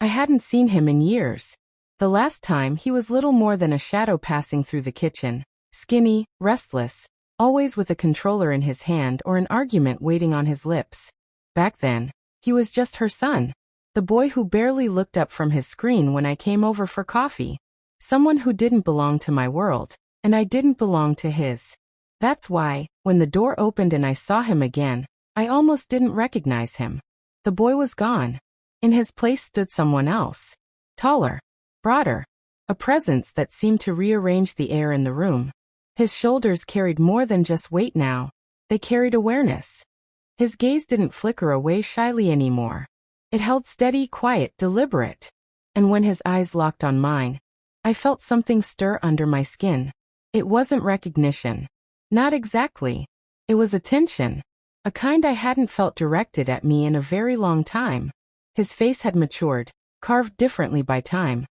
I hadn't seen him in years. The last time he was little more than a shadow passing through the kitchen, skinny, restless, always with a controller in his hand or an argument waiting on his lips. Back then, he was just her son, the boy who barely looked up from his screen when I came over for coffee. Someone who didn't belong to my world, and I didn't belong to his. That's why, when the door opened and I saw him again, I almost didn't recognize him. The boy was gone. In his place stood someone else. Taller. Broader. A presence that seemed to rearrange the air in the room. His shoulders carried more than just weight now. They carried awareness. His gaze didn't flicker away shyly anymore. It held steady, quiet, deliberate. And when his eyes locked on mine, I felt something stir under my skin. It wasn't recognition. Not exactly. It was attention. A kind I hadn't felt directed at me in a very long time. His face had matured, carved differently by time.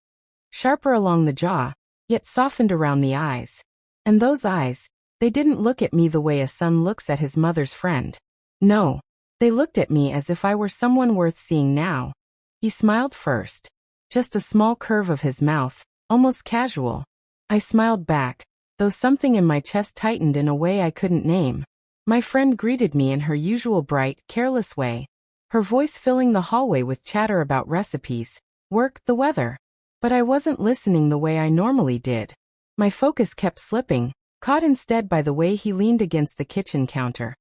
Sharper along the jaw, yet softened around the eyes. And those eyes, they didn't look at me the way a son looks at his mother's friend. No, they looked at me as if I were someone worth seeing now. He smiled first. Just a small curve of his mouth, almost casual. I smiled back, though something in my chest tightened in a way I couldn't name. My friend greeted me in her usual bright, careless way, her voice filling the hallway with chatter about recipes, work, the weather. But I wasn't listening the way I normally did. My focus kept slipping, caught instead by the way he leaned against the kitchen counter.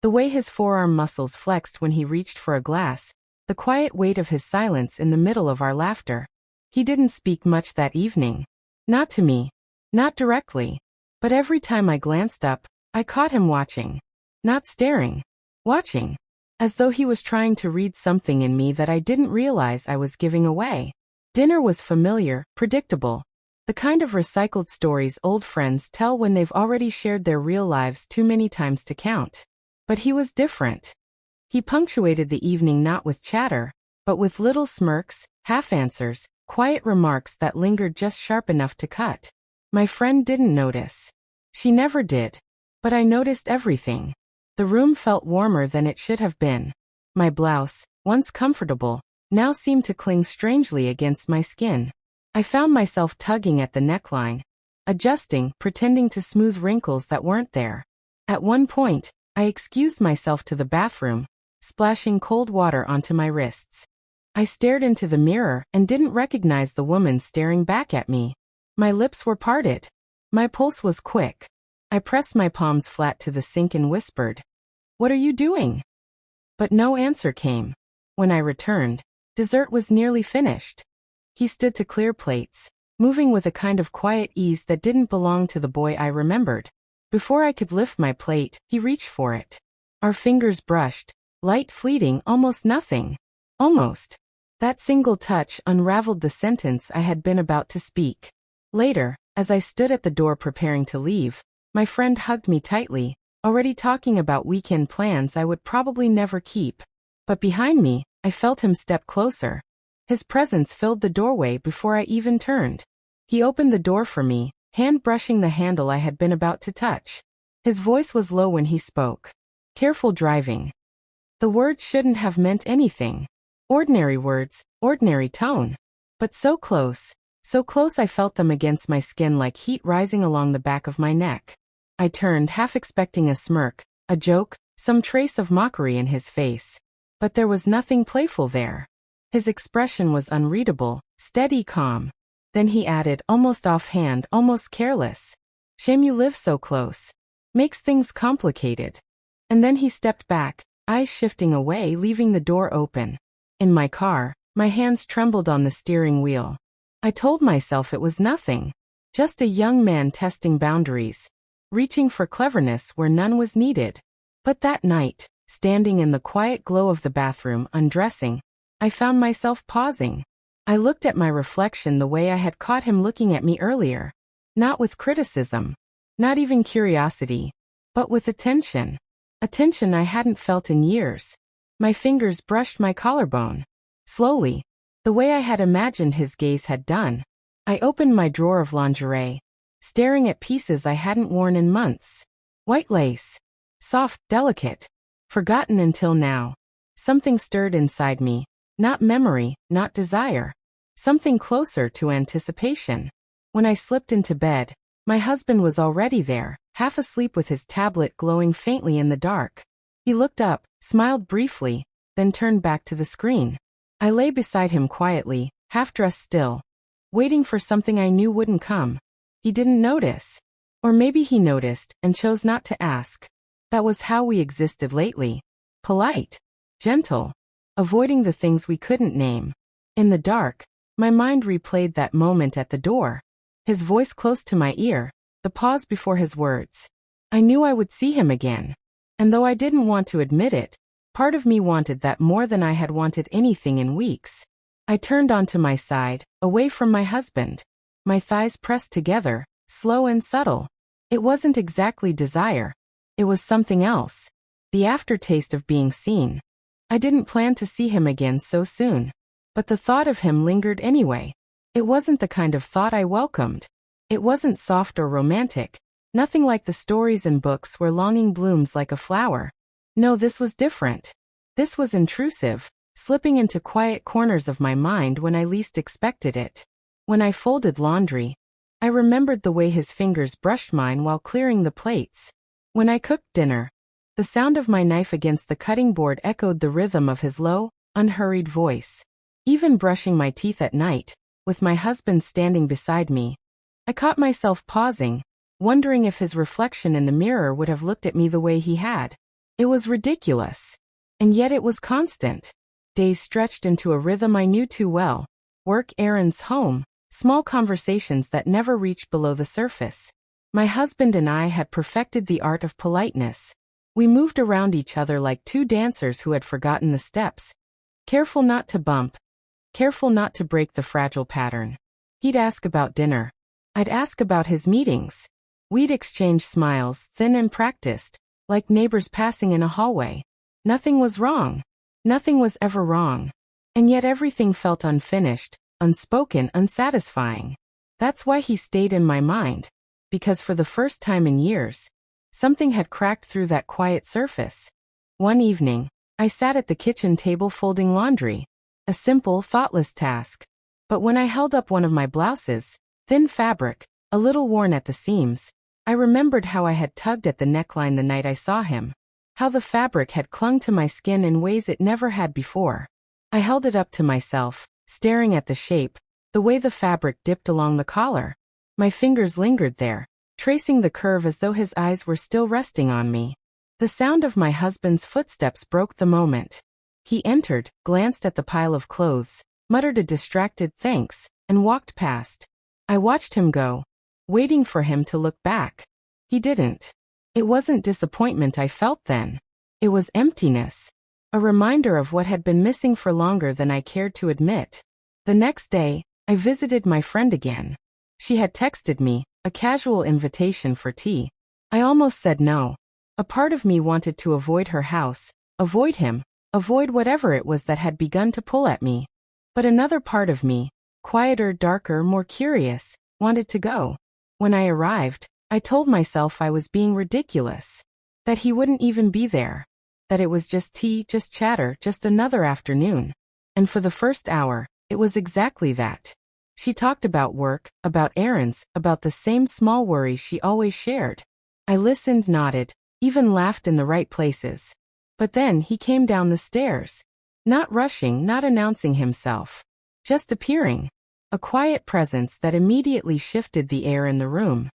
The way his forearm muscles flexed when he reached for a glass, the quiet weight of his silence in the middle of our laughter. He didn't speak much that evening. Not to me. Not directly. But every time I glanced up, I caught him watching. Not staring. Watching. As though he was trying to read something in me that I didn't realize I was giving away. Dinner was familiar, predictable. The kind of recycled stories old friends tell when they've already shared their real lives too many times to count. But he was different. He punctuated the evening not with chatter, but with little smirks, half-answers, quiet remarks that lingered just sharp enough to cut. My friend didn't notice. She never did. But I noticed everything. The room felt warmer than it should have been. My blouse, once comfortable, now seemed to cling strangely against my skin. I found myself tugging at the neckline, adjusting, pretending to smooth wrinkles that weren't there. At one point, I excused myself to the bathroom, splashing cold water onto my wrists. I stared into the mirror and didn't recognize the woman staring back at me. My lips were parted. My pulse was quick. I pressed my palms flat to the sink and whispered, "What are you doing?" But no answer came. When I returned, dessert was nearly finished. He stood to clear plates, moving with a kind of quiet ease that didn't belong to the boy I remembered. Before I could lift my plate, he reached for it. Our fingers brushed, light, fleeting, almost nothing. Almost. That single touch unraveled the sentence I had been about to speak. Later, as I stood at the door preparing to leave, my friend hugged me tightly, already talking about weekend plans I would probably never keep. But behind me, I felt him step closer. His presence filled the doorway before I even turned. He opened the door for me, hand brushing the handle I had been about to touch. His voice was low when he spoke. "Careful driving." The words shouldn't have meant anything. Ordinary words, ordinary tone. But so close I felt them against my skin like heat rising along the back of my neck. I turned, half expecting a smirk, a joke, some trace of mockery in his face. But there was nothing playful there. His expression was unreadable, steady, calm. Then he added, almost offhand, almost careless, "Shame you live so close. Makes things complicated." And then he stepped back, eyes shifting away, leaving the door open. In my car, my hands trembled on the steering wheel. I told myself it was nothing. Just a young man testing boundaries, reaching for cleverness where none was needed. But that night, standing in the quiet glow of the bathroom, undressing, I found myself pausing. I looked at my reflection the way I had caught him looking at me earlier. Not with criticism, not even curiosity, but with attention. Attention I hadn't felt in years. My fingers brushed my collarbone. Slowly, the way I had imagined his gaze had done. I opened my drawer of lingerie, staring at pieces I hadn't worn in months. White lace. Soft, delicate. Forgotten until now. Something stirred inside me. Not memory, not desire. Something closer to anticipation. When I slipped into bed, my husband was already there, half asleep with his tablet glowing faintly in the dark. He looked up, smiled briefly, then turned back to the screen. I lay beside him quietly, half-dressed still, waiting for something I knew wouldn't come. He didn't notice. Or maybe he noticed and chose not to ask. That was how we existed lately. Polite. Gentle. Avoiding the things we couldn't name. In the dark, my mind replayed that moment at the door. His voice close to my ear, the pause before his words. I knew I would see him again. And though I didn't want to admit it, part of me wanted that more than I had wanted anything in weeks. I turned onto my side, away from my husband. My thighs pressed together, slow and subtle. It wasn't exactly desire. It was something else. The aftertaste of being seen. I didn't plan to see him again so soon. But the thought of him lingered anyway. It wasn't the kind of thought I welcomed. It wasn't soft or romantic. Nothing like the stories in books where longing blooms like a flower. No, this was different. This was intrusive, slipping into quiet corners of my mind when I least expected it. When I folded laundry, I remembered the way his fingers brushed mine while clearing the plates. When I cooked dinner, the sound of my knife against the cutting board echoed the rhythm of his low, unhurried voice. Even brushing my teeth at night, with my husband standing beside me, I caught myself pausing, wondering if his reflection in the mirror would have looked at me the way he had. It was ridiculous. And yet it was constant. Days stretched into a rhythm I knew too well. Work, errands, home, small conversations that never reached below the surface. My husband and I had perfected the art of politeness. We moved around each other like two dancers who had forgotten the steps. Careful not to bump. Careful not to break the fragile pattern. He'd ask about dinner. I'd ask about his meetings. We'd exchange smiles, thin and practiced, like neighbors passing in a hallway. Nothing was wrong. Nothing was ever wrong. And yet everything felt unfinished, unspoken, unsatisfying. That's why he stayed in my mind. Because for the first time in years, something had cracked through that quiet surface. One evening, I sat at the kitchen table folding laundry. A simple, thoughtless task. But when I held up one of my blouses, thin fabric, a little worn at the seams, I remembered how I had tugged at the neckline the night I saw him. How the fabric had clung to my skin in ways it never had before. I held it up to myself, staring at the shape, the way the fabric dipped along the collar. My fingers lingered there, tracing the curve as though his eyes were still resting on me. The sound of my husband's footsteps broke the moment. He entered, glanced at the pile of clothes, muttered a distracted thanks, and walked past. I watched him go, waiting for him to look back. He didn't. It wasn't disappointment I felt then. It was emptiness. A reminder of what had been missing for longer than I cared to admit. The next day, I visited my friend again. She had texted me, a casual invitation for tea. I almost said no. A part of me wanted to avoid her house, avoid him, avoid whatever it was that had begun to pull at me. But another part of me, quieter, darker, more curious, wanted to go. When I arrived, I told myself I was being ridiculous. That he wouldn't even be there. That it was just tea, just chatter, just another afternoon. And for the first hour, it was exactly that. She talked about work, about errands, about the same small worries she always shared. I listened, nodded, even laughed in the right places. But then he came down the stairs. Not rushing, not announcing himself. Just appearing. A quiet presence that immediately shifted the air in the room.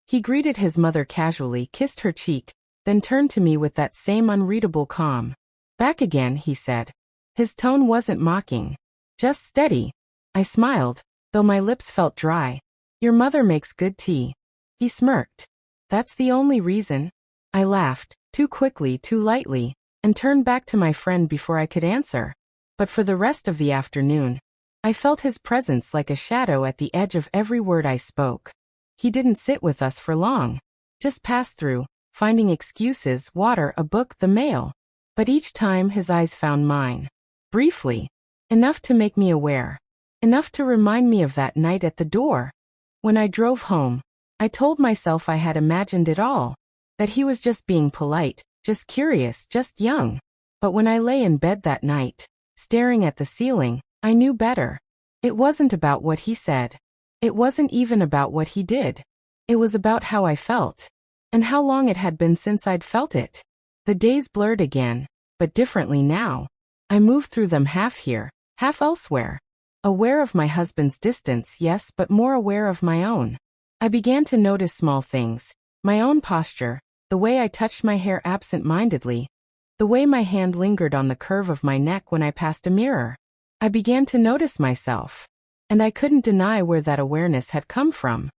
He greeted his mother casually, kissed her cheek, then turned to me with that same unreadable calm. Back again, he said. His tone wasn't mocking. Just steady. I smiled, though my lips felt dry. Your mother makes good tea. He smirked. That's the only reason. I laughed, too quickly, too lightly, and turned back to my friend before I could answer. But for the rest of the afternoon, I felt his presence like a shadow at the edge of every word I spoke. He didn't sit with us for long. Just passed through, finding excuses, water, a book, the mail. But each time his eyes found mine. Briefly. Enough to make me aware. Enough to remind me of that night at the door. When I drove home, I told myself I had imagined it all. That he was just being polite, just curious, just young. But when I lay in bed that night, Staring at the ceiling, I knew better. It wasn't about what he said. It wasn't even about what he did. It was about how I felt. And how long it had been since I'd felt it. The days blurred again, but differently now. I moved through them half here, half elsewhere. Aware of my husband's distance, yes, but more aware of my own. I began to notice small things. My own posture, the way I touched my hair absent-mindedly, the way my hand lingered on the curve of my neck when I passed a mirror. I began to notice myself. And I couldn't deny where that awareness had come from.